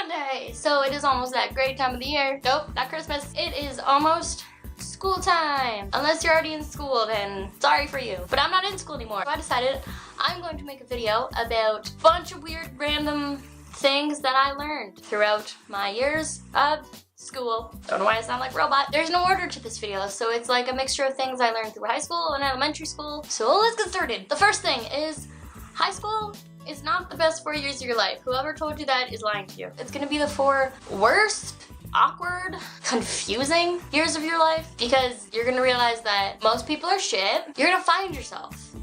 Monday! So it is almost that great time of the year. Nope, not Christmas. It is almost school time. Unless you're already in school, then sorry for you. But I'm not in school anymore. So I decided I'm going to make a video about a bunch of weird random things that I learned throughout my years of school. Don't know why I sound like a robot. There's no order to this video, so it's like a mixture of things I learned through high school and elementary school. So let's get started. The first thing is high school is not the best 4 years of your life. Whoever told you that is lying to you. It's gonna be the 4 worst, awkward, confusing years of your life because you're gonna realize that most people are shit. You're gonna find yourself.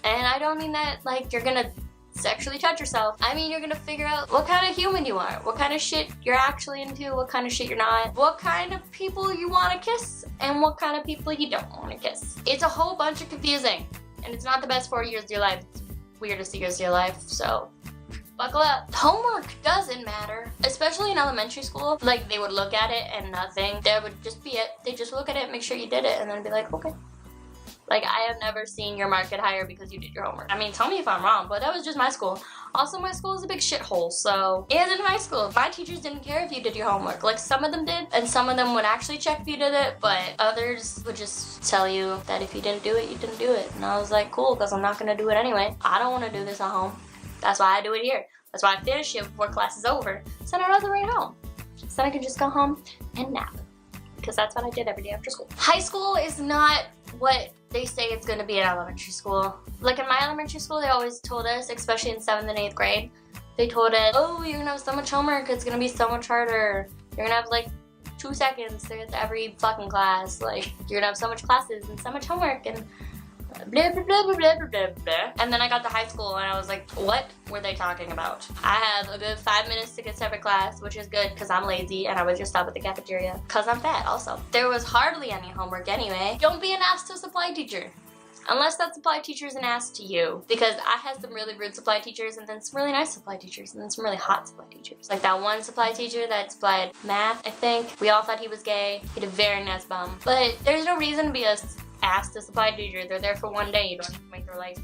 And I don't mean that like you're gonna sexually touch yourself. I mean, you're gonna figure out what kind of human you are, what kind of shit you're actually into, what kind of shit you're not, what kind of people you wanna kiss, and what kind of people you don't wanna kiss. It's a whole bunch of confusing, and it's not the best 4 years of your life. It's weirdest years of your life, so buckle up. Homework doesn't matter, especially in elementary school. Like, they would look at it and nothing. That would just be it. They just look at it, make sure you did it, and then be like, okay. Like, I have never seen your mark get higher because you did your homework. I mean, tell me if I'm wrong, but that was just my school. Also, my school is a big shithole, so. And in high school, my teachers didn't care if you did your homework. Like, some of them did, and some of them would actually check if you did it, but others would just tell you that if you didn't do it, you didn't do it. And I was like, cool, because I'm not gonna do it anyway. I don't wanna do this at home. That's why I do it here. That's why I finish it before class is over. So I don't right home. So then I can just go home and nap. Because that's what I did every day after school. High school is not what they say it's gonna be in elementary school. Like in my elementary school, they always told us, especially in 7th and 8th grade, they told us, oh, you're gonna have so much homework, it's gonna be so much harder. You're gonna have like 2 seconds to every fucking class. Like, you're gonna have so much classes and so much homework and blah, blah, blah, blah, blah, blah, blah. And then I got to high school and I was like, what were they talking about? I have a good 5 minutes to get to every class, which is good because I'm lazy and I would just stop at the cafeteria because I'm fat also. There was hardly any homework anyway. Don't be an ass to a supply teacher. Unless that supply teacher is an ass to you. Because I had some really rude supply teachers and then some really nice supply teachers and then some really hot supply teachers. Like that one supply teacher that supplied math, I think. We all thought he was gay. He had a very nice bum. But there's no reason to be a ass to supply teacher. They're there for one day. You don't have to make their life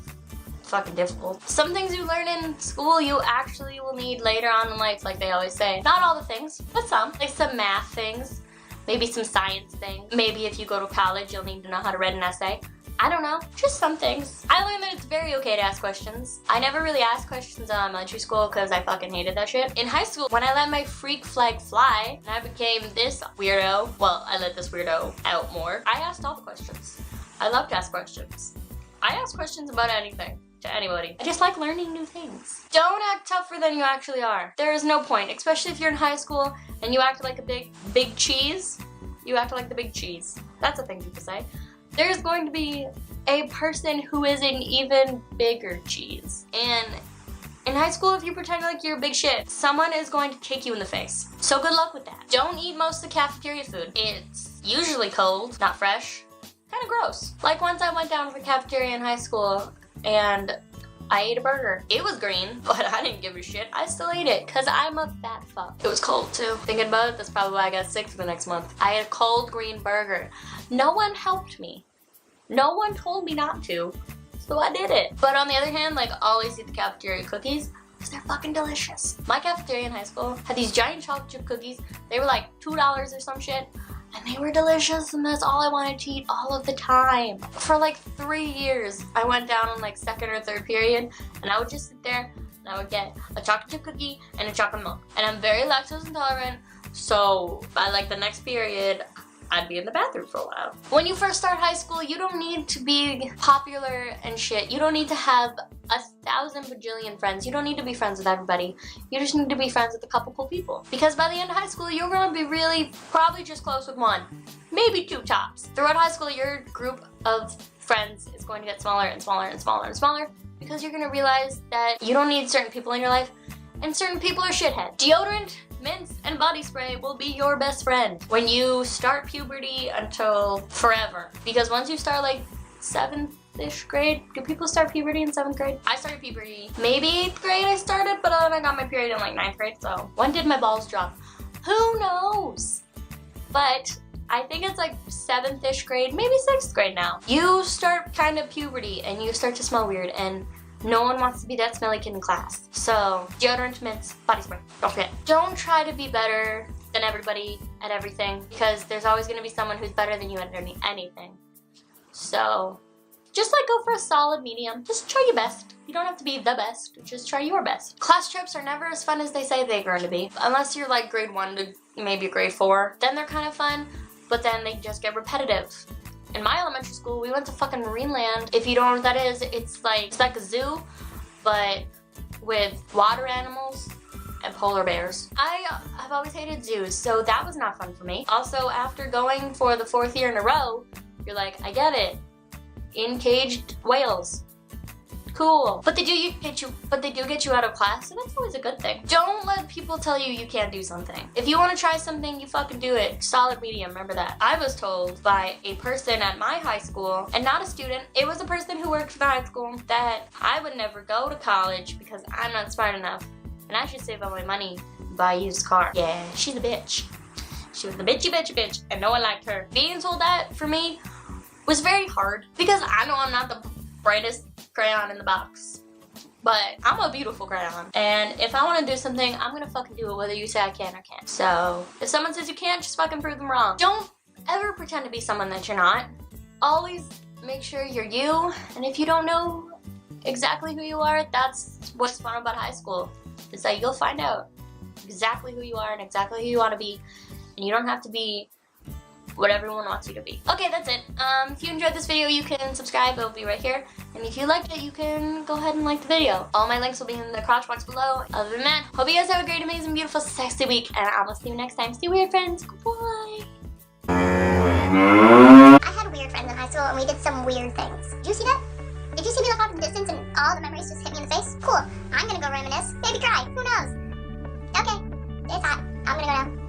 fucking difficult. Some things you learn in school you actually will need later on in life, like they always say. Not all the things, but some. Like some math things. Maybe some science things. Maybe if you go to college, you'll need to know how to write an essay. I don't know, just some things. I learned that it's very okay to ask questions. I never really asked questions in elementary school because I fucking hated that shit. In high school, when I let my freak flag fly and I became this weirdo, well, I let this weirdo out more, I asked all the questions. I love to ask questions. I ask questions about anything to anybody. I just like learning new things. Don't act tougher than you actually are. There is no point, especially if you're in high school and you act like a big cheese. You act like the big cheese. That's a thing people say. There's going to be a person who is an even bigger cheese. And in high school, if you pretend like you're a big shit, someone is going to kick you in the face. So good luck with that. Don't eat most of the cafeteria food. It's usually cold, not fresh. Kind of gross. Like once I went down to the cafeteria in high school and I ate a burger. It was green, but I didn't give a shit. I still ate it because I'm a fat fuck. It was cold too. Thinking about it, that's probably why I got sick for the next month. I had a cold green burger. No one helped me. No one told me not to, so I did it. But on the other hand, like, always eat the cafeteria cookies because they're fucking delicious. My cafeteria in high school had these giant chocolate chip cookies. They were like $2 or some shit, and they were delicious, and that's all I wanted to eat all of the time. For like 3 years, I went down in like 2nd or 3rd period, and I would just sit there, and I would get a chocolate chip cookie and a chocolate milk. And I'm very lactose intolerant, so by like the next period, I'd be in the bathroom for a while. When you first start high school, you don't need to be popular and shit. You don't need to have 1,000 bajillion friends. You don't need to be friends with everybody. You just need to be friends with a couple cool people. Because by the end of high school, you're gonna be really probably just close with 1, maybe 2 tops. Throughout high school, your group of friends is going to get smaller and smaller and smaller and smaller because you're gonna realize that you don't need certain people in your life and certain people are shitheads. Deodorant, mints, and body spray will be your best friend when you start puberty until forever. Because once you start like 7th-ish grade, do people start puberty in 7th grade? I started puberty maybe 8th grade I started, but then I got my period in like 9th grade, so when did my balls drop? Who knows? But I think it's like 7th-ish grade, maybe 6th grade now. You start kind of puberty and you start to smell weird, and No one wants to be that smelly kid in class. So, deodorant, mints, body spray. Don't forget. Don't try to be better than everybody at everything, because there's always going to be someone who's better than you at anything. So, just like go for a solid medium. Just try your best. You don't have to be the best. Just try your best. Class trips are never as fun as they say they're going to be. Unless you're like grade 1 to maybe grade 4. Then they're kind of fun, but then they just get repetitive. In my elementary school, we went to fucking Marineland. If you don't know what that is, it's like a zoo, but with water animals and polar bears. I have always hated zoos, so that was not fun for me. Also, after going for the 4th year in a row, you're like, I get it. In-caged whales. Cool. But they do get you out of class, so that's always a good thing. Don't let people tell you you can't do something. If you want to try something, you fucking do it. Solid medium, remember that. I was told by a person at my high school, and not a student, it was a person who worked for the high school, that I would never go to college because I'm not smart enough. And I should save all my money and buy a used car. Yeah, she's a bitch. She was the bitch, and no one liked her. Being told that, for me, was very hard, because I know I'm not the brightest crayon in the box, but I'm a beautiful crayon, and if I want to do something, I'm gonna fucking do it whether you say I can or can't. So if someone says you can't, just fucking prove them wrong. Don't ever pretend to be someone that you're not. Always make sure you're you, and if you don't know exactly who you are, that's what's fun about high school, is that you'll find out exactly who you are and exactly who you want to be, and you don't have to be what everyone wants you to be. Okay, that's it. If you enjoyed this video, you can subscribe. It'll be right here. And if you liked it, you can go ahead and like the video. All my links will be in the crotch box below. Other than that, hope you guys have a great, amazing, beautiful, sexy week, and I will see you next time. See you, weird friends. Goodbye. I had weird friends in high school, and we did some weird things. Did you see that? Did you see me look off in the distance and all the memories just hit me in the face? Cool. I'm gonna go reminisce. Maybe cry. Who knows? Okay. It's hot. I'm gonna go now.